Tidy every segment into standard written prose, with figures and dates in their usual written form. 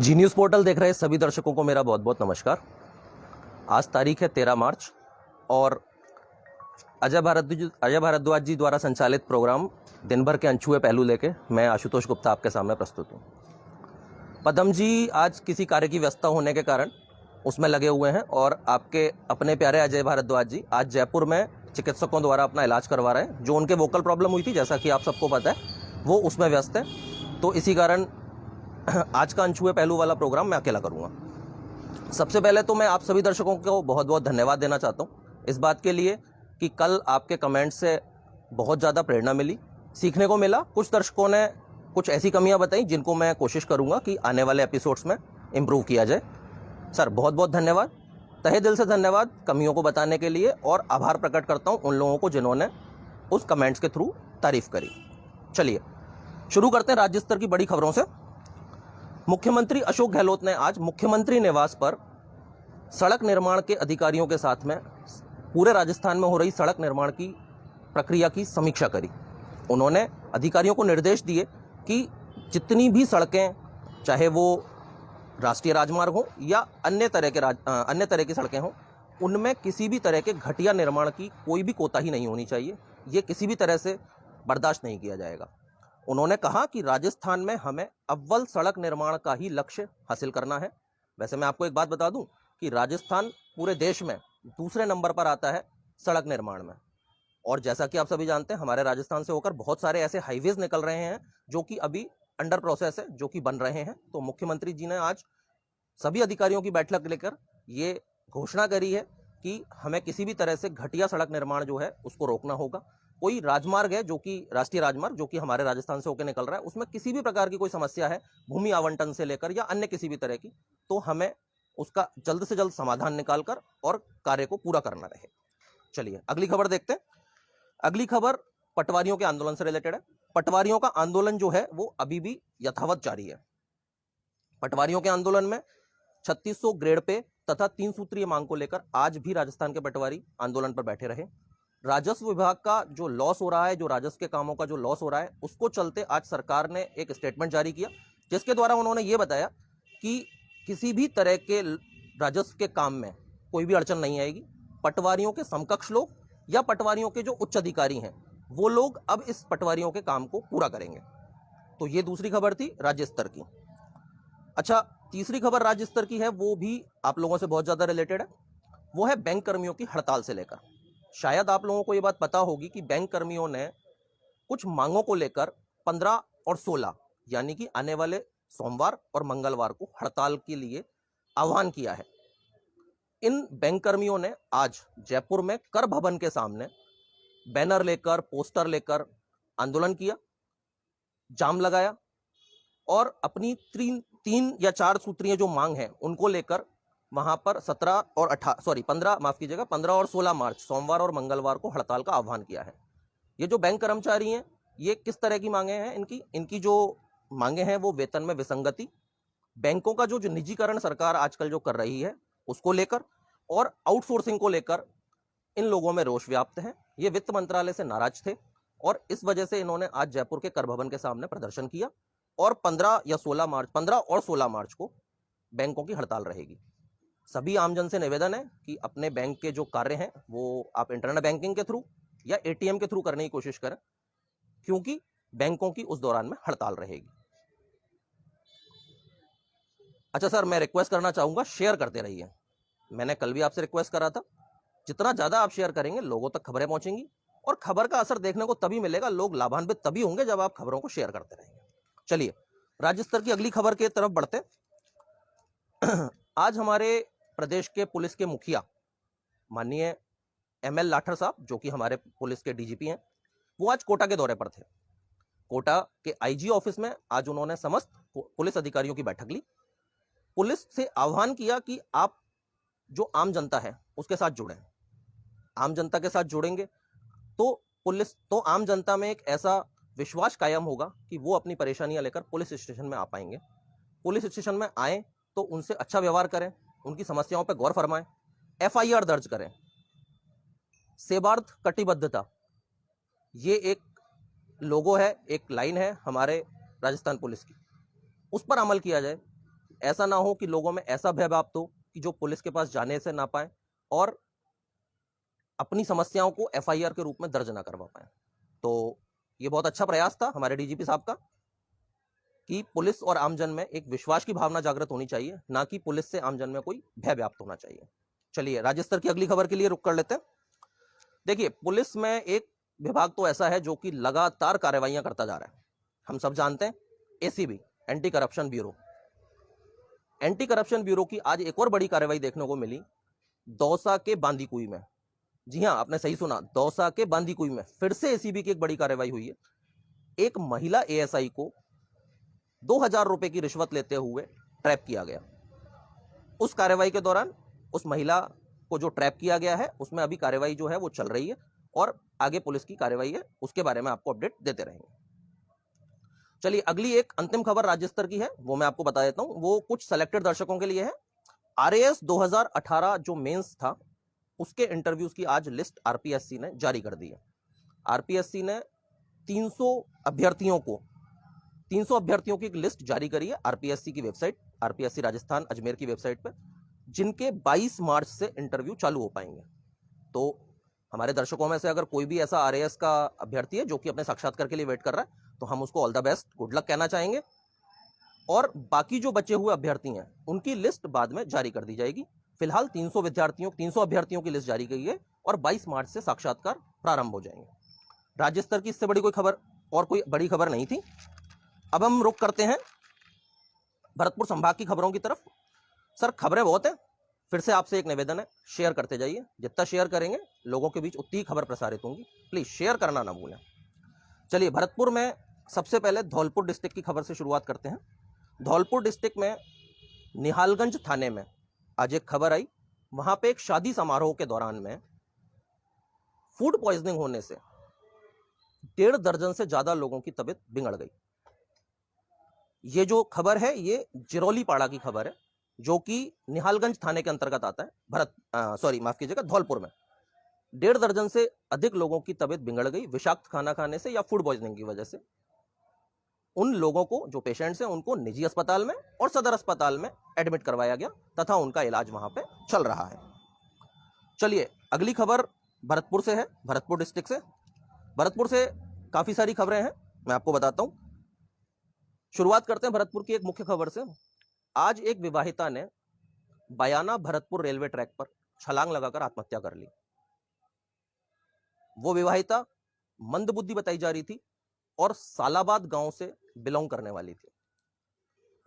जी news portal देख रहे सभी दर्शकों को मेरा बहुत बहुत नमस्कार। आज तारीख है 13 मार्च और अजय भारद्वाज जी द्वारा संचालित प्रोग्राम दिन भर के अनछुए पहलू लेके मैं आशुतोष गुप्ता आपके सामने प्रस्तुत हूँ। पदम जी आज किसी कार्य की व्यस्तता होने के कारण उसमें लगे हुए हैं और आपके अपने प्यारे अजय भारद्वाज जी आज जयपुर में चिकित्सकों द्वारा अपना इलाज करवा रहे हैं। जो उनके वोकल प्रॉब्लम हुई थी, जैसा कि आप सबको पता है, वो उसमें व्यस्त है। तो इसी कारण आज का अनछुए पहलू वाला प्रोग्राम मैं अकेला करूंगा। सबसे पहले तो मैं आप सभी दर्शकों को बहुत बहुत धन्यवाद देना चाहता हूं इस बात के लिए कि कल आपके कमेंट से बहुत ज़्यादा प्रेरणा मिली, सीखने को मिला। कुछ दर्शकों ने कुछ ऐसी कमियां बताई जिनको मैं कोशिश करूंगा कि आने वाले एपिसोड्स में इम्प्रूव किया जाए। सर बहुत बहुत धन्यवाद, तहे दिल से धन्यवाद कमियों को बताने के लिए, और आभार प्रकट करता हूं उन लोगों को जिन्होंने उस कमेंट्स के थ्रू तारीफ करी। चलिए शुरू करते हैं राज्य स्तर की बड़ी खबरों से। मुख्यमंत्री अशोक गहलोत ने आज मुख्यमंत्री निवास पर सड़क निर्माण के अधिकारियों के साथ में पूरे राजस्थान में हो रही सड़क निर्माण की प्रक्रिया की समीक्षा करी। उन्होंने अधिकारियों को निर्देश दिए कि जितनी भी सड़कें, चाहे वो राष्ट्रीय राजमार्ग हो या अन्य तरह की सड़कें हों, उनमें किसी भी तरह के घटिया निर्माण की कोई भी कोताही नहीं होनी चाहिए। ये किसी भी तरह से बर्दाश्त नहीं किया जाएगा। उन्होंने कहा कि राजस्थान में हमें अव्वल सड़क निर्माण का ही लक्ष्य हासिल करना है। वैसे मैं आपको एक बात बता दूं कि राजस्थान पूरे देश में दूसरे नंबर पर आता है सड़क निर्माण में। और जैसा कि आप सभी जानते हैं, हमारे राजस्थान से होकर बहुत सारे ऐसे हाईवेज निकल रहे हैं जो कि अभी अंडर प्रोसेस है, जो कि बन रहे हैं। तो मुख्यमंत्री जी ने आज सभी अधिकारियों की बैठक लेकर ये घोषणा करी है कि हमें किसी भी तरह से घटिया सड़क निर्माण जो है उसको रोकना होगा। कोई राजमार्ग है जो कि राष्ट्रीय राजमार्ग जो कि हमारे राजस्थान से होकर निकल रहा है, उसमें किसी भी प्रकार की कोई समस्या है, भूमि आवंटन से लेकर या अन्य किसी भी तरह की, तो हमें उसका जल्द से जल्द समाधान निकालकर और कार्य को पूरा करना रहे। चलिए अगली खबर देखते हैं। अगली खबर पटवारियों के आंदोलन से रिलेटेड है। पटवारियों का आंदोलन जो है वो अभी भी यथावत जारी है। पटवारियों के आंदोलन में 3600 ग्रेड पे तथा 3 सूत्रीय मांग को लेकर आज भी राजस्थान के पटवारी आंदोलन पर बैठे रहे। राजस्व विभाग का जो लॉस हो रहा है, जो राजस्व के कामों का जो लॉस हो रहा है, उसको चलते आज सरकार ने एक स्टेटमेंट जारी किया, जिसके द्वारा उन्होंने ये बताया कि किसी भी तरह के राजस्व के काम में कोई भी अड़चन नहीं आएगी। पटवारियों के समकक्ष लोग या पटवारियों के जो उच्च अधिकारी हैं, वो लोग अब इस पटवारियों के काम को पूरा करेंगे। तो ये दूसरी खबर थी राज्य स्तर की। अच्छा, तीसरी खबर राज्य स्तर की है, वो भी आप लोगों से बहुत ज्यादा रिलेटेड है। वो है बैंक कर्मियों की हड़ताल से लेकर। शायद आप लोगों को ये बात पता होगी कि बैंक कर्मियों ने कुछ मांगों को लेकर 15 और 16 यानी कि आने वाले सोमवार और मंगलवार को हड़ताल के लिए आह्वान किया है। इन बैंक कर्मियों ने आज जयपुर में कर भवन के सामने बैनर लेकर, पोस्टर लेकर आंदोलन किया, जाम लगाया और अपनी 3 या 4 सूत्रीय जो मांग है उनको लेकर वहां पर 15 और 16 मार्च सोमवार और मंगलवार को हड़ताल का आह्वान किया है। ये जो बैंक कर्मचारी हैं, ये किस तरह की मांगे हैं इनकी जो मांगे हैं वो वेतन में विसंगति, बैंकों का जो निजीकरण सरकार आजकल जो कर रही है उसको लेकर, और आउटसोर्सिंग को लेकर इन लोगों में रोष व्याप्त है। ये वित्त मंत्रालय से नाराज थे और इस वजह से इन्होंने आज जयपुर के कर भवन के सामने प्रदर्शन किया और 15 और 16 मार्च को बैंकों की हड़ताल रहेगी। सभी आमजन से निवेदन है कि अपने बैंक के जो कार्य हैं वो आप इंटरनेट बैंकिंग के थ्रू या एटीएम के थ्रू करने की कोशिश करें, क्योंकि बैंकों की उस दौरान में हड़ताल रहेगी। अच्छा सर, मैं रिक्वेस्ट करना चाहूंगा, शेयर करते रहिए। मैंने कल भी आपसे रिक्वेस्ट करा था, जितना ज्यादा आप शेयर करेंगे लोगों तक खबरें पहुंचेंगी और खबर का असर देखने को तभी मिलेगा, लोग लाभान्वित तभी होंगे जब आप खबरों को शेयर करते रहेंगे। चलिए राज्य स्तर की अगली खबर की तरफ बढ़ते। आज हमारे प्रदेश के पुलिस के मुखिया माननीय ML लाठर साहब, जो कि हमारे पुलिस के डीजीपी हैं, वो आज कोटा के दौरे पर थे। कोटा के आईजी ऑफिस में आज उन्होंने समस्त पुलिस अधिकारियों की बैठक ली। पुलिस से आह्वान किया कि आप जो आम जनता है उसके साथ जुड़ें। आम जनता के साथ जुड़ेंगे तो आम जनता में एक ऐसा विश्वास कायम होगा कि वो अपनी परेशानियां लेकर पुलिस स्टेशन में आ पाएंगे। पुलिस स्टेशन में आए तो उनसे अच्छा व्यवहार करें, उनकी समस्याओं पर गौर फरमाएं, FIR दर्ज करें। सेवार्थ कटिबद्धता, ये एक लोगो है, एक लाइन है हमारे राजस्थान पुलिस की, उस पर अमल किया जाए। ऐसा ना हो कि लोगों में ऐसा भय व्याप्त हो कि जो पुलिस के पास जाने से ना पाए और अपनी समस्याओं को एफआईआर के रूप में दर्ज ना करवा पाए। तो ये बहुत अच्छा प्रयास था हमारे डीजीपी साहब का कि पुलिस और आमजन में एक विश्वास की भावना जागृत होनी चाहिए, ना कि पुलिस से आमजन में कोई भय व्याप्त होना चाहिए। चलिए राज्य स्तर की अगली खबर के लिए रुक कर लेते हैं। देखिए, पुलिस में एक विभाग तो ऐसा है जो कि लगातार कार्रवाइयां करता जा रहा है। हम सब जानते हैं ACB, anti corruption bureau. Anti corruption bureau की आज एक और बड़ी कार्रवाई देखने को मिली दौसा के बांदीकुई में। जी हां, आपने सही सुना, दौसा के बांदीकुई में फिर से एसीबी की एक बड़ी कार्रवाई हुई है। एक महिला एएसआई को 2000 रुपए की रिश्वत लेते हुए ट्रैप किया गया। उस कार्रवाई के दौरान उस महिला को जो ट्रैप किया गया है उसमें अभी कार्रवाई जो है वो चल रही है और आगे पुलिस की कार्रवाई है, उसके बारे में आपको अपडेट देते रहेंगे। चलिए अगली एक अंतिम खबर राज्य स्तर की है, वो मैं आपको बता देता हूं। वो कुछ सेलेक्टेड दर्शकों के लिए है। आरएएस 2018 जो मेंस था उसके इंटरव्यूज की आज लिस्ट आरपीएससी ने जारी कर दी है। आरपीएससी ने 300 अभ्यर्थियों की एक लिस्ट जारी करी है आरपीएससी की वेबसाइट, आरपीएससी राजस्थान अजमेर की वेबसाइट पे, जिनके 22 मार्च से इंटरव्यू चालू हो पाएंगे। तो हमारे दर्शकों में से अगर कोई भी ऐसा आरएएस का अभ्यर्थी है जो कि अपने साक्षात्कार के लिए वेट कर रहा है तो हम उसको all the best, good luck कहना चाहेंगे। और बाकी जो बचे हुए अभ्यर्थी हैं उनकी लिस्ट बाद में जारी कर दी जाएगी। फिलहाल 300 अभ्यर्थियों की लिस्ट जारी की है और 22 मार्च से साक्षात्कार प्रारंभ हो जाएंगे। राज्य स्तर की इससे बड़ी कोई खबर और कोई बड़ी खबर नहीं थी। अब हम रुख करते हैं भरतपुर संभाग की खबरों की तरफ। सर खबरें बहुत है, फिर से आपसे एक निवेदन है, शेयर करते जाइए। जितना शेयर करेंगे लोगों के बीच उतनी ही खबर प्रसारित होंगी, प्लीज शेयर करना ना भूलें। चलिए भरतपुर में सबसे पहले धौलपुर डिस्ट्रिक्ट की खबर से शुरुआत करते हैं। धौलपुर डिस्ट्रिक्ट में निहालगंज थाने में आज एक खबर आई। वहां पे एक शादी समारोह के दौरान में फूड पॉइजनिंग होने से 1.5 दर्जन से ज्यादा लोगों की तबीयत बिगड़ गई। ये जो खबर है ये जिरौली पाड़ा की खबर है जो कि निहालगंज थाने के अंतर्गत आता है। माफ कीजिएगा, धौलपुर में 1.5 दर्जन से अधिक लोगों की तबीयत बिगड़ गई विषाक्त खाना खाने से या फूड पॉइजनिंग की वजह से। उन लोगों को, जो पेशेंट्स हैं, उनको निजी अस्पताल में और सदर अस्पताल में एडमिट करवाया गया तथा उनका इलाज वहां पे चल रहा है। चलिए अगली खबर भरतपुर से है, भरतपुर डिस्ट्रिक्ट से। भरतपुर से काफी सारी खबरें हैं, मैं आपको बताता हूं। शुरुआत करते हैं भरतपुर की एक मुख्य खबर से। आज एक विवाहिता ने बयाना भरतपुर रेलवे ट्रैक पर छलांग लगाकर आत्महत्या कर ली। वो विवाहिता मंदबुद्धि बताई जा रही थी और सालाबाद गांव से बिलोंग करने वाली थी।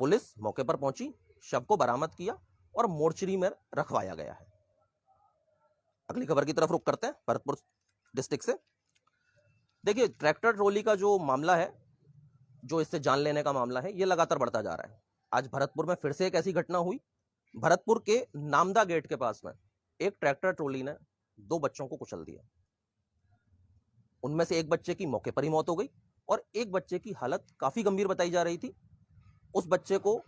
पुलिस मौके पर पहुंची, शव को बरामद किया और मोर्चरी में रखवाया गया है। अगली खबर की तरफ रुख करते हैं भरतपुर डिस्ट्रिक्ट से। देखिए ट्रैक्टर ट्रॉली का जो मामला है, जो इससे जान लेने का मामला है, ये लगातार बढ़ता जा रहा है। आज भरतपुर में फिर से एक ऐसी घटना हुई। भरतपुर के नामदा गेट के पास में एक ट्रैक्टर ट्रॉली ने 2 बच्चों को कुचल दिया। उनमें से एक बच्चे की मौके पर ही मौत हो गई और एक बच्चे की हालत काफी गंभीर बताई जा रही थी। उस बच्चे को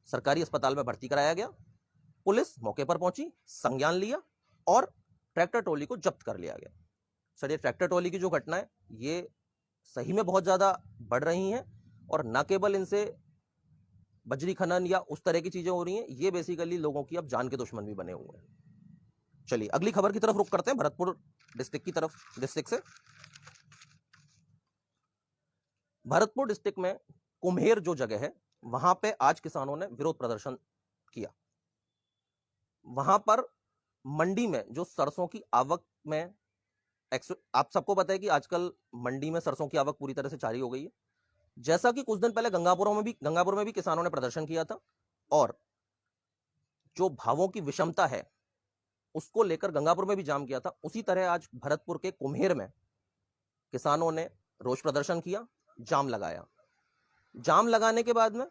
सरकारी अस्पताल में भर्ती कराया गया। पुलिस मौके पर पहुंची, संज्ञान लिया और ट्रैक्टर ट्रॉली को जब्त कर लिया गया। सर ये ट्रैक्टर ट्रॉली की जो घटना है ये सही में बहुत ज्यादा बढ़ रही हैं और न केवल इनसे बजरी खनन या उस तरह की चीजें हो रही हैं, ये बेसिकली लोगों की अब जान के दुश्मन भी बने हुए हैं। चलिए अगली खबर की तरफ रुख करते हैं भरतपुर डिस्ट्रिक्ट की तरफ, डिस्ट्रिक्ट से। भरतपुर डिस्ट्रिक्ट में कुम्हेर जो जगह है वहां पे आज किसानों ने विरोध प्रदर्शन किया। वहां पर मंडी में जो सरसों की आवक में, आप सबको पता है कि आजकल मंडी में सरसों की आवक पूरी तरह से जारी हो गई है। जैसा कि कुछ दिन पहले गंगापुर में भी किसानों ने प्रदर्शन किया था और जो भावों की विषमता है उसको लेकर गंगापुर में भी जाम किया था, उसी तरह आज भरतपुर के कुम्हेर में किसानों ने रोष प्रदर्शन किया, जाम लगाया। जाम लगाने के बाद में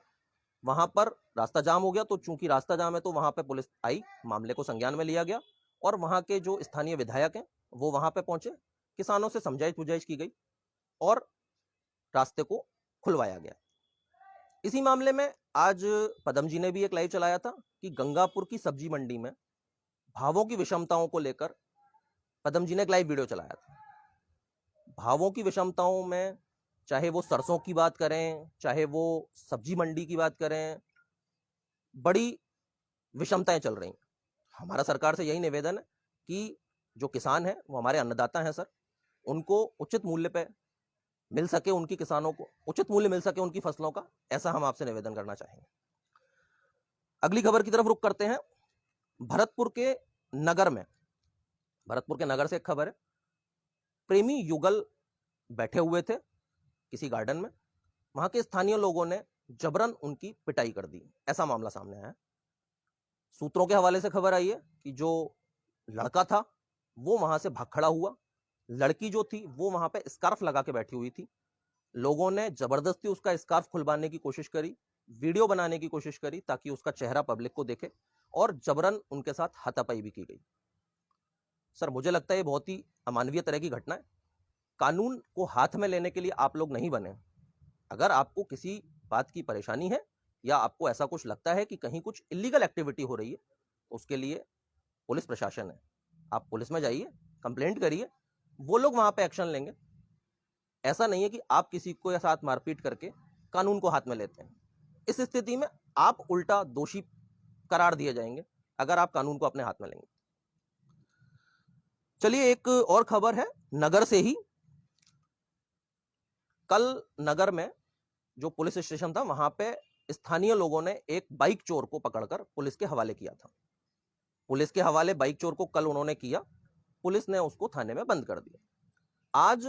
वहां पर रास्ता जाम हो गया, तो चूंकि रास्ता जाम है तो वहां पे पुलिस आई, मामले को संज्ञान में लिया गया और वहां के जो स्थानीय विधायक हैं वो वहां पे पहुंचे, किसानों से समझाइश बुझाइश की गई और रास्ते को खुलवाया गया। इसी मामले में आज पदम जी ने भी एक लाइव चलाया था कि गंगापुर की सब्जी मंडी में भावों की विषमताओं को लेकर पदम जी ने एक लाइव वीडियो चलाया था। भावों की विषमताओं में चाहे वो सरसों की बात करें, चाहे वो सब्जी मंडी की बात करें, बड़ी विषमताएं चल रही हैं। हमारा सरकार से यही निवेदन है कि जो किसान हैं वो हमारे अन्नदाता हैं सर, उनको उचित मूल्य पे मिल सके, उनकी किसानों को उचित मूल्य मिल सके उनकी फसलों का, ऐसा हम आपसे निवेदन करना चाहेंगे। अगली खबर की तरफ रुख करते हैं। भरतपुर के नगर में, भरतपुर के नगर से एक खबर है। प्रेमी युगल बैठे हुए थे किसी गार्डन में, वहां के स्थानीय लोगों ने जबरन उनकी पिटाई कर दी, ऐसा मामला सामने आया है। सूत्रों के हवाले से खबर आई है कि जो लड़का था वो वहां से भाग खड़ा हुआ, लड़की जो थी वो वहां पे स्कार्फ लगा के बैठी हुई थी। लोगों ने जबरदस्ती उसका स्कार्फ खुलवाने की कोशिश करी, वीडियो बनाने की कोशिश करी ताकि उसका चेहरा पब्लिक को देखे, और जबरन उनके साथ हाथापाई भी की गई। सर मुझे लगता है ये बहुत ही अमानवीय तरह की घटना है। कानून को हाथ में लेने के लिए आप लोग नहीं बने। अगर आपको किसी बात की परेशानी है या आपको ऐसा कुछ लगता है कि कहीं कुछ इलीगल एक्टिविटी हो रही है, तो उसके लिए पुलिस प्रशासन है, आप पुलिस में जाइए, कंप्लेंट करिए, वो लोग वहां पे एक्शन लेंगे। ऐसा नहीं है कि आप किसी को साथ मारपीट करके कानून को हाथ में लेते हैं। इस स्थिति में आप उल्टा दोषी करार दिए जाएंगे अगर आप कानून को अपने हाथ में लेंगे। चलिए एक और खबर है नगर से ही। कल नगर में जो पुलिस स्टेशन था वहां पे स्थानीय लोगों ने एक बाइक चोर को पकड़कर पुलिस के हवाले किया था। पुलिस के हवाले बाइक चोर को कल उन्होंने किया, पुलिस ने उसको थाने में बंद कर दिया। आज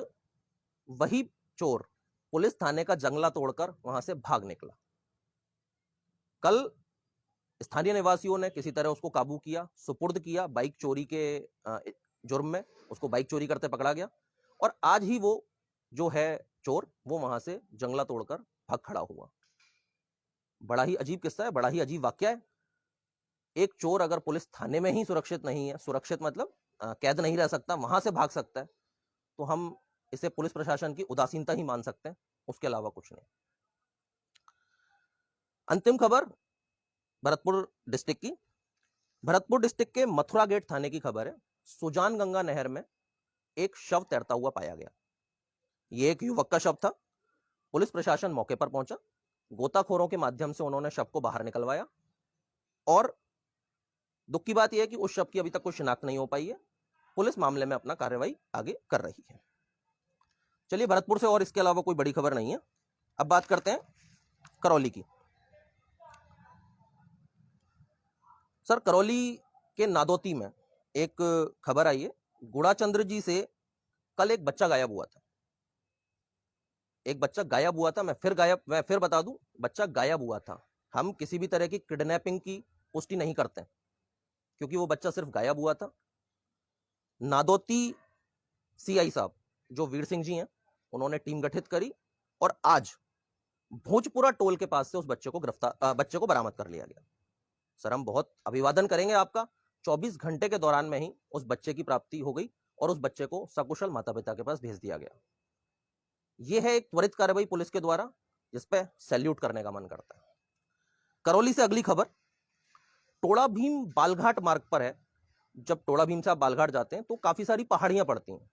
वही चोर पुलिस थाने का जंगला तोड़कर वहां से भाग निकला। कल स्थानीय निवासियों ने किसी तरह उसको काबू किया, सुपुर्द किया, बाइक चोरी के जुर्म में उसको बाइक चोरी करते पकड़ा गया, और आज ही वो जो है चोर वो वहां से जंगला तोड़कर भाग खड़ा हुआ। बड़ा ही अजीब किस्सा है, बड़ा ही अजीब वाकया है। एक चोर अगर पुलिस थाने में ही सुरक्षित नहीं है, सुरक्षित मतलब कैद नहीं रह सकता, वहां से भाग सकता है, तो हम इसे पुलिस प्रशासन की उदासीनता ही मान सकते हैं, उसके अलावा कुछ नहीं। अंतिम खबर भरतपुर डिस्ट्रिक्ट की। भरतपुर डिस्ट्रिक्ट के मथुरा गेट थाने की खबर है। सुजान गंगा नहर में एक शव तैरता हुआ पाया गया। यह एक युवक का शव था। पुलिस प्रशासन मौके पर पहुंचा, गोताखोरों के माध्यम से उन्होंने शव को बाहर निकलवाया, और दुख की बात यह है कि उस शव की अभी तक कोई शिनाख्त नहीं हो पाई है। पुलिस मामले में अपना कार्रवाई आगे कर रही है। चलिए भरतपुर से और इसके अलावा कोई बड़ी खबर नहीं है। अब बात करते हैं करौली की। सर करौली के नादौती में एक खबर आई है। गुड़ाचंद्र जी से कल एक बच्चा गायब हुआ था। एक बच्चा गायब हुआ था, मैं फिर बता दूं, बच्चा गायब हुआ था। हम किसी भी तरह की किडनैपिंग की पुष्टि नहीं करते, क्योंकि वो बच्चा सिर्फ गायब हुआ था। नादौती सीआई साहब जो वीर सिंह जी हैं, उन्होंने टीम गठित करी, और आज भोजपुरा टोल के पास से उस बच्चे को बरामद कर लिया गया। सर हम बहुत अभिवादन करेंगे आपका। 24 घंटे के दौरान में ही उस बच्चे की प्राप्ति हो गई और उस बच्चे को सकुशल माता पिता के पास भेज दिया गया। यह है एक त्वरित कार्रवाई पुलिस के द्वारा, जिस पे सैल्यूट करने का मन करता है। करौली से अगली खबर टोड़ा भीम बालघाट मार्ग पर है। जब टोड़ा भीम से आप बालघाट जाते हैं तो काफी सारी पहाड़ियां पड़ती हैं।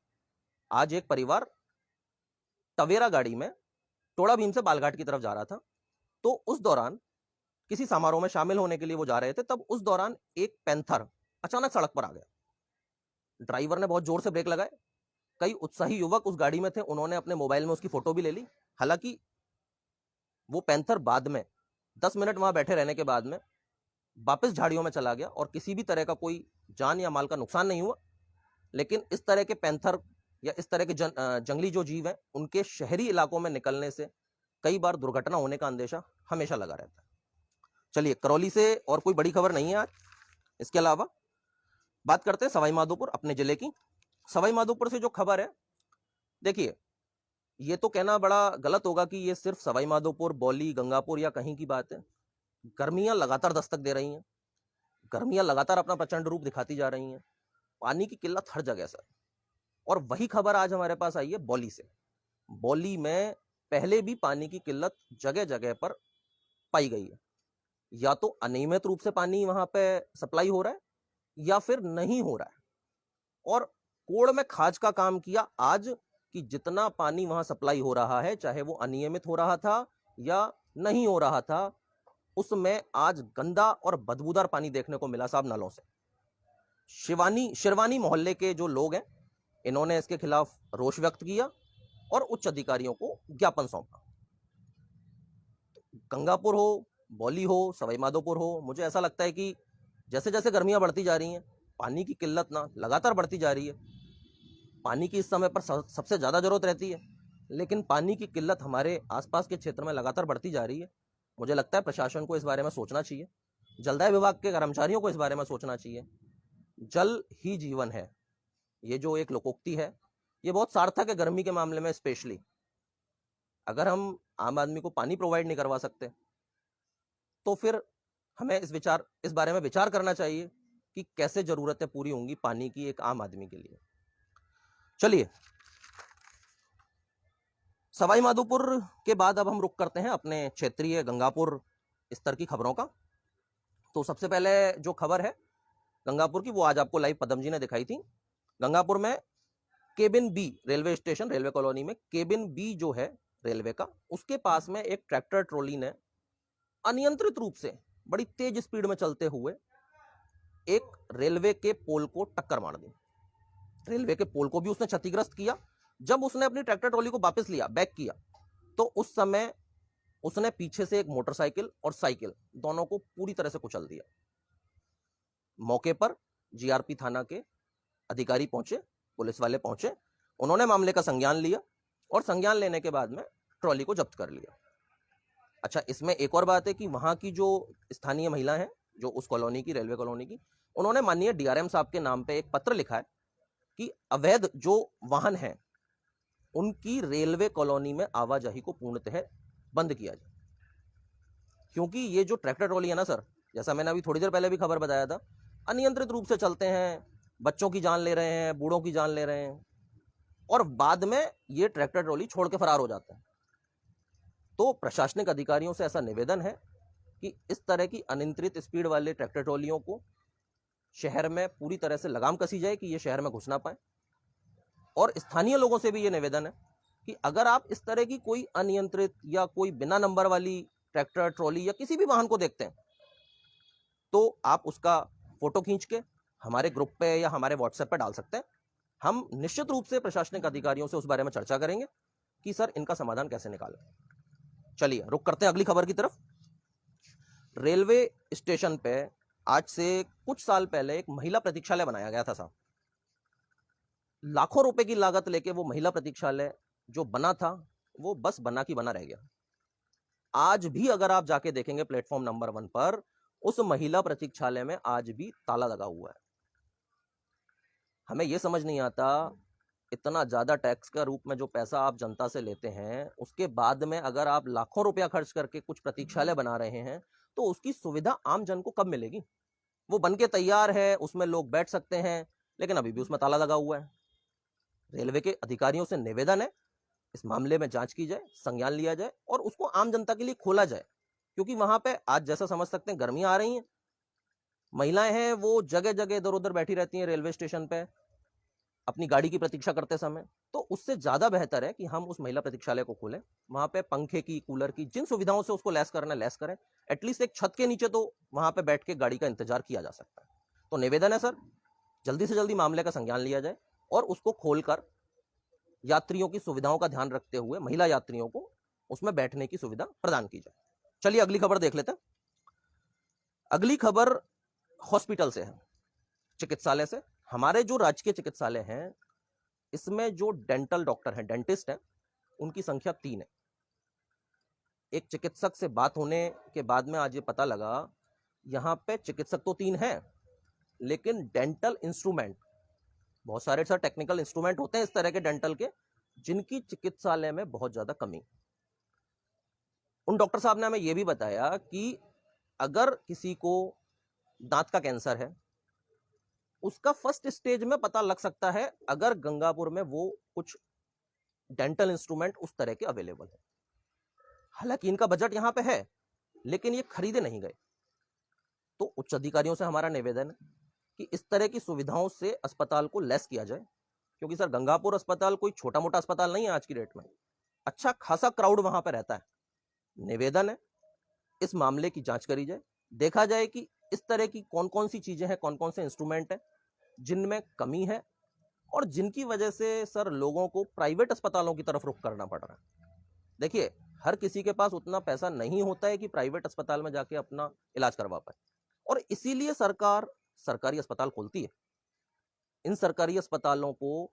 आज एक परिवार टवेरा गाड़ी में टोड़ा भीम से बालघाट की तरफ जा रहा था, तो उस दौरान किसी समारोह में शामिल होने के लिए वो जा रहे थे। तब उस दौरान एक पैंथर अचानक सड़क पर आ गया। ड्राइवर ने बहुत जोर से ब्रेक लगाए। कई उत्साही युवक उस गाड़ी में थे, उन्होंने अपने मोबाइल में उसकी फोटो भी ले ली। हालांकि वो पैंथर बाद में 10 मिनट वहां बैठे रहने के बाद में वापस झाड़ियों में चला गया, और किसी भी तरह का कोई जान या माल का नुकसान नहीं हुआ। लेकिन इस तरह के पैंथर या इस तरह के जंगली जो जीव हैं, उनके शहरी इलाकों में निकलने से कई बार दुर्घटना होने का अंदेशा हमेशा लगा रहता है। चलिए करौली से और कोई बड़ी खबर नहीं है आज। इसके अलावा बात करते हैं सवाई माधोपुर, अपने जिले की। सवाई माधोपुर से जो खबर है, देखिए ये तो कहना बड़ा गलत होगा कि ये सिर्फ सवाई माधोपुर, बौली, गंगापुर या कहीं की बात है। गर्मियां लगातार दस्तक दे रही हैं, गर्मियां लगातार अपना प्रचंड रूप दिखाती जा रही हैं, पानी की किल्लत हर जगह सर। और वही खबर आज हमारे पास आई है बौली से। बौली में पहले भी पानी की किल्लत जगह जगह पर पाई गई है। या तो अनियमित रूप से पानी वहां पे सप्लाई हो रहा है या फिर नहीं हो रहा है। और कोड़ में खाज का काम किया आज कि जितना पानी वहां सप्लाई हो रहा है, चाहे वो अनियमित हो रहा था या नहीं हो रहा था, उसमें आज गंदा और बदबूदार पानी देखने को मिला साहब नलों से। शिरवानी मोहल्ले के जो लोग हैं, इन्होंने इसके खिलाफ रोष व्यक्त किया और उच्च अधिकारियों को ज्ञापन सौंपा। गंगापुर हो, बौली हो, सवाई माधोपुर हो, मुझे ऐसा लगता है कि जैसे जैसे गर्मियां बढ़ती जा रही हैं, पानी की किल्लत ना लगातार बढ़ती जा रही है। पानी की इस समय पर सबसे ज़्यादा ज़रूरत रहती है, लेकिन पानी की किल्लत हमारे आसपास के क्षेत्र में लगातार बढ़ती जा रही है। मुझे लगता है प्रशासन को इस बारे में सोचना चाहिए, जलदाय विभाग के कर्मचारियों को इस बारे में सोचना चाहिए। जल ही जीवन है, ये जो एक लोकोक्ति है, ये बहुत सार्थक है गर्मी के मामले में स्पेशली। अगर हम आम आदमी को पानी प्रोवाइड नहीं करवा सकते, तो फिर हमें इस बारे में विचार करना चाहिए कि कैसे जरूरतें पूरी होंगी पानी की एक आम आदमी के लिए। चलिए, सवाई माधोपुर के बाद अब हम रुख करते हैं अपने क्षेत्रीय गंगापुर स्तर की खबरों का। तो सबसे पहले जो खबर है गंगापुर की, वो आज आपको लाइव पदम जी ने दिखाई थी। गंगापुर में cabin B railway station, railway colony में केबिन बी जो है रेलवे का, उसके पास में एक ट्रैक्टर ट्रॉली ने अनियंत्रित रूप से बड़ी तेज स्पीड में चलते हुए एक रेलवे के पोल को टक्कर मार दी। रेलवे के पोल को भी उसने क्षतिग्रस्त किया। जब उसने अपनी ट्रैक्टर ट्रॉली को वापस लिया, बैक किया, तो उस समय उसने पीछे से एक मोटरसाइकिल और साइकिल दोनों को पूरी तरह से कुचल दिया। मौके पर जीआरपी थाना के अधिकारी पहुंचे, पुलिस वाले पहुंचे, उन्होंने मामले का संज्ञान लिया और संज्ञान लेने के बाद में ट्रॉली को जब्त कर लिया। अच्छा, इसमें एक और बात है कि वहां की जो स्थानीय महिला है, जो उस कॉलोनी की, रेलवे कॉलोनी की, उन्होंने माननीय डीआरएम साहब के नाम पे एक पत्र लिखा है कि अवैध जो वाहन है उनकी रेलवे कॉलोनी में आवाजाही को पूर्णतः बंद किया जाए। क्योंकि ये जो ट्रैक्टर ट्रॉली है ना सर, जैसा मैंने अभी थोड़ी देर पहले भी खबर बताया था, अनियंत्रित रूप से चलते हैं, बच्चों की जान ले रहे हैं, बूढ़ों की जान ले रहे हैं, और बाद में ये ट्रैक्टर ट्रॉली छोड़ के फरार हो जाते हैं। तो प्रशासनिक अधिकारियों से ऐसा निवेदन है कि इस तरह की अनियंत्रित स्पीड वाले ट्रैक्टर ट्रॉलियों को शहर में पूरी तरह से लगाम कसी जाए कि ये शहर में घुस ना पाए। और स्थानीय लोगों से भी ये निवेदन है कि अगर आप इस तरह की कोई अनियंत्रित या कोई बिना नंबर वाली ट्रैक्टर ट्रॉली या किसी भी वाहन को देखते हैं, तो आप उसका फोटो खींच के हमारे ग्रुप पे या हमारे व्हाट्सएप पे डाल सकते हैं। हम निश्चित रूप से प्रशासनिक अधिकारियों से उस बारे में चर्चा करेंगे कि सर इनका समाधान कैसे निकालें। चलिए, रुक करते हैं अगली खबर की तरफ। रेलवे स्टेशन पे आज से कुछ साल पहले एक महिला प्रतीक्षालय बनाया गया था साहब। लाखों रुपए की लागत लेके वो महिला प्रतीक्षालय जो बना था, वो बस बना की बना रह गया। आज भी अगर आप जाके देखेंगे प्लेटफॉर्म नंबर 1 पर, उस महिला प्रतीक्षालय में आज भी ताला लगा हुआ है। हमें यह समझ नहीं आता, इतना ज्यादा टैक्स का रूप में जो पैसा आप जनता से लेते हैं, उसके बाद में अगर आप लाखों रुपया खर्च करके कुछ प्रतीक्षालय बना रहे हैं, तो उसकी सुविधा आम जन को कब मिलेगी? वो बन के तैयार है, उसमें लोग बैठ सकते हैं, लेकिन अभी भी उसमें ताला लगा हुआ है। रेलवे के अधिकारियों से निवेदन है, इस मामले में जांच की जाए, संज्ञान लिया जाए और उसको आम जनता के लिए खोला जाए। क्योंकि वहां पे आज जैसा समझ सकते हैं, गर्मियां आ रही हैं, महिलाएं हैं वो जगह जगह इधर उधर बैठी रहती हैं रेलवे स्टेशन पे अपनी गाड़ी की प्रतीक्षा करते समय। तो उससे ज्यादा बेहतर है कि हम उस महिला प्रतीक्षालय को खोलें, वहां पे पंखे की, कूलर की, जिन सुविधाओं से उसको लैस करना लैस करें। एटलीस्ट एक छत के नीचे तो वहां पे बैठ के गाड़ी का इंतजार किया जा सकता है। तो निवेदन है सर, जल्दी से जल्दी मामले का संज्ञान लिया जाए और उसको खोलकर यात्रियों की सुविधाओं का ध्यान रखते हुए महिला यात्रियों को उसमें बैठने की सुविधा प्रदान की जाए। चलिए अगली खबर देख लेते हैं। अगली खबर हॉस्पिटल से है, चिकित्सालय से। हमारे जो राजकीय चिकित्सालय हैं, इसमें जो डेंटल डॉक्टर हैं, डेंटिस्ट हैं, उनकी संख्या 3 है। एक चिकित्सक से बात होने के बाद में आज ये पता लगा, यहां पे चिकित्सक तो 3 हैं, लेकिन डेंटल इंस्ट्रूमेंट, बहुत सारे सर टेक्निकल इंस्ट्रूमेंट होते हैं इस तरह के डेंटल के, जिनकी चिकित्सालय में बहुत ज्यादा कमी। उन डॉक्टर साहब ने हमें यह भी बताया कि अगर किसी को दांत का कैंसर है, उसका फर्स्ट स्टेज में पता लग सकता है अगर गंगापुर में वो कुछ डेंटल इंस्ट्रूमेंट उस तरह के अवेलेबल है। हालांकि इनका बजट यहां पे है, लेकिन ये खरीदे नहीं गए। तो उच्च अधिकारियों से हमारा निवेदन है कि इस तरह की सुविधाओं से अस्पताल को लेस किया जाए। क्योंकि सर गंगापुर अस्पताल कोई छोटा मोटा अस्पताल नहीं है आज की डेट में, अच्छा खासा क्राउड वहां पर रहता है। निवेदन है इस मामले की जांच करी जाए, देखा जाए कि इस तरह की कौन कौन सी चीजें हैं, कौन कौन से इंस्ट्रूमेंट हैं जिनमें कमी है और जिनकी वजह से सर लोगों को प्राइवेट अस्पतालों की तरफ रुख करना पड़ रहा है। देखिए, हर किसी के पास उतना पैसा नहीं होता है कि प्राइवेट अस्पताल में जाके अपना इलाज करवा पाए, और इसीलिए सरकार सरकारी अस्पताल खोलती है। इन सरकारी अस्पतालों को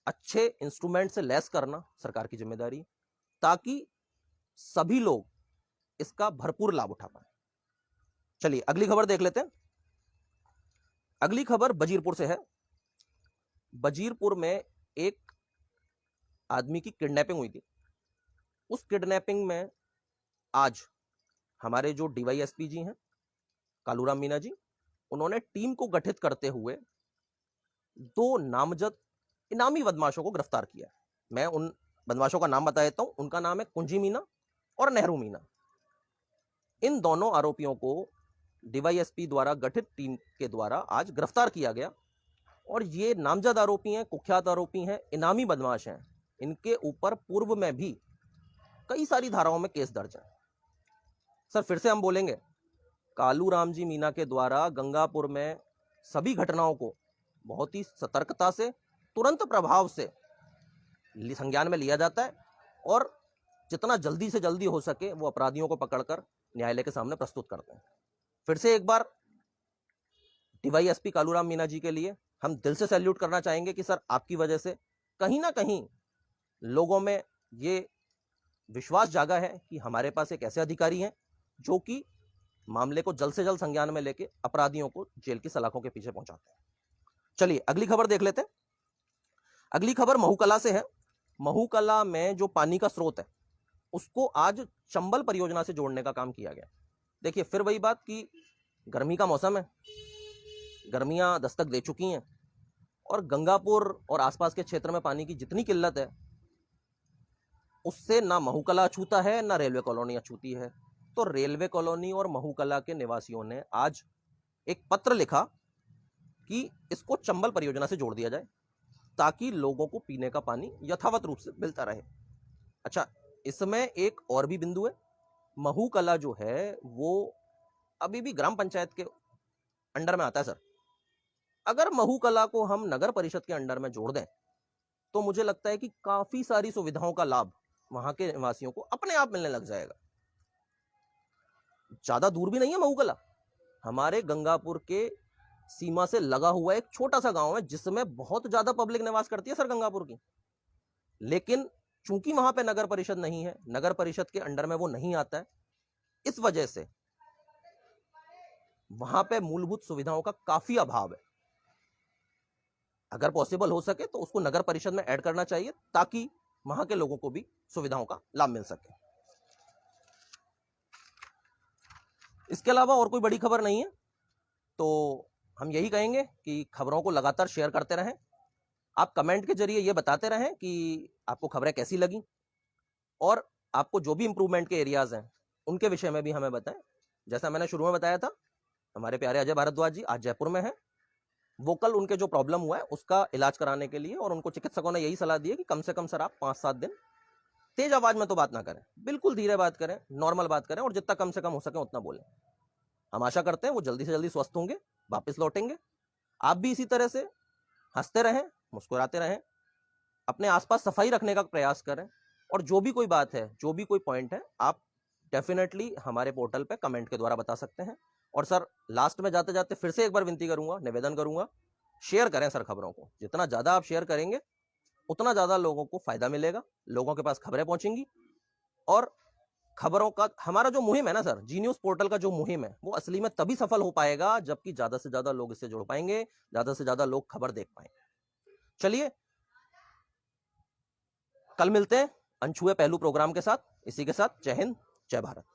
अच्छे इंस्ट्रूमेंट से लैस करना सरकार की जिम्मेदारी, ताकि सभी लोग इसका भरपूर लाभ उठा पाए। चलिए अगली खबर देख लेते हैं। अगली खबर बजीरपुर से है। बजीरपुर में एक आदमी की किडनैपिंग हुई थी। उस किडनैपिंग में आज हमारे जो डीवाईएसपी जी हैं कालूराम मीणा जी, उन्होंने टीम को गठित करते हुए 2 नामजद इनामी बदमाशों को गिरफ्तार किया। मैं उन बदमाशों का नाम बता देता हूं। उनका नाम है कुंजी मीणा और नेहरू मीणा। इन दोनों आरोपियों को डीवाईएसपी द्वारा गठित टीम के द्वारा आज गिरफ्तार किया गया, और ये नामजद आरोपी हैं, कुख्यात आरोपी हैं, इनामी बदमाश हैं। इनके ऊपर पूर्व में भी कई सारी धाराओं में केस दर्ज है। सर फिर से हम बोलेंगे, कालूराम जी मीणा के द्वारा गंगापुर में सभी घटनाओं को बहुत ही सतर्कता से, तुरंत प्रभाव से संज्ञान में लिया जाता है, और जितना जल्दी से जल्दी हो सके वो अपराधियों को पकड़कर न्यायालय के सामने प्रस्तुत करते हैं। फिर से एक बार डीवाईएसपी कालूराम मीणा जी के लिए हम दिल से सैल्यूट करना चाहेंगे कि सर आपकी वजह से कहीं ना कहीं लोगों में ये विश्वास जागा है कि हमारे पास एक ऐसे अधिकारी हैं जो कि मामले को जल्द से जल्द संज्ञान में लेके अपराधियों को जेल की सलाखों के पीछे पहुंचाते हैं। चलिए अगली खबर देख लेते हैं। अगली खबर महूकला से है। महूकला में जो पानी का स्रोत है उसको आज चंबल परियोजना से जोड़ने का काम किया गया। देखिए फिर वही बात कि गर्मी का मौसम है, गर्मियां दस्तक दे चुकी हैं, और गंगापुर और आसपास के क्षेत्र में पानी की जितनी किल्लत है उससे ना महूकला अछूता है ना रेलवे कॉलोनी अछूती है। तो रेलवे कॉलोनी और महूकला के निवासियों ने आज एक पत्र लिखा कि इसको चंबल परियोजना से जोड़ दिया जाए ताकि लोगों को पीने का पानी यथावत रूप से मिलता रहे। अच्छा, इसमें एक और भी बिंदु है। महूकला जो है वो अभी भी ग्राम पंचायत के अंडर में आता है सर। अगर महूकला को हम नगर परिषद के अंडर में जोड़ दें तो मुझे लगता है कि काफी सारी सुविधाओं का लाभ वहां के निवासियों को अपने आप मिलने लग जाएगा। ज्यादा दूर भी नहीं है महूकला, हमारे गंगापुर के सीमा से लगा हुआ एक छोटा सा गांव है जिसमें बहुत ज्यादा पब्लिक निवास करती है सर गंगापुर की। लेकिन चूंकि वहां पे नगर परिषद नहीं है, नगर परिषद के अंडर में वो नहीं आता है, इस वजह से वहां पे मूलभूत सुविधाओं का काफी अभाव है। अगर पॉसिबल हो सके तो उसको नगर परिषद में ऐड करना चाहिए ताकि वहां के लोगों को भी सुविधाओं का लाभ मिल सके। इसके अलावा और कोई बड़ी खबर नहीं है, तो हम यही कहेंगे कि खबरों को लगातार शेयर करते रहें। आप कमेंट के जरिए ये बताते रहें कि आपको खबरें कैसी लगी, और आपको जो भी इंप्रूवमेंट के एरियाज हैं उनके विषय में भी हमें बताएं। जैसा मैंने शुरू में बताया था, हमारे प्यारे अजय भारद्वाज जी आज जयपुर में हैं। वोकल उनके जो प्रॉब्लम हुआ है उसका इलाज कराने के लिए, और उनको चिकित्सकों ने यही सलाह दी है कि कम से कम सर आप 5-7 दिन तेज आवाज में तो बात ना करें, बिल्कुल धीरे बात करें, नॉर्मल बात करें, और जितना कम से कम हो सके उतना बोलें। हम आशा करते हैं वो जल्दी से जल्दी स्वस्थ होंगे, वापस लौटेंगे। आप भी इसी तरह से हंसते रहें, मुस्कुराते रहें, अपने आसपास सफाई रखने का प्रयास करें, और जो भी कोई बात है, जो भी कोई पॉइंट है, आप डेफिनेटली हमारे पोर्टल पे कमेंट के द्वारा बता सकते हैं। और सर लास्ट में जाते जाते फिर से एक बार विनती करूंगा, निवेदन करूंगा, शेयर करें सर खबरों को। जितना ज्यादा आप शेयर करेंगे उतना ज्यादा लोगों को फायदा मिलेगा, लोगों के पास खबरें पहुंचेंगी, और खबरों का हमारा जो मुहिम है ना सर, जी न्यूज पोर्टल का जो मुहिम है वो असली में तभी सफल हो पाएगा जबकि ज्यादा से ज्यादा लोग इससे जुड़ पाएंगे, ज्यादा से ज्यादा लोग खबर देख पाएंगे। चलिए कल मिलते हैं अनछुए पहलू प्रोग्राम के साथ। इसी के साथ जय हिंद, जय भारत।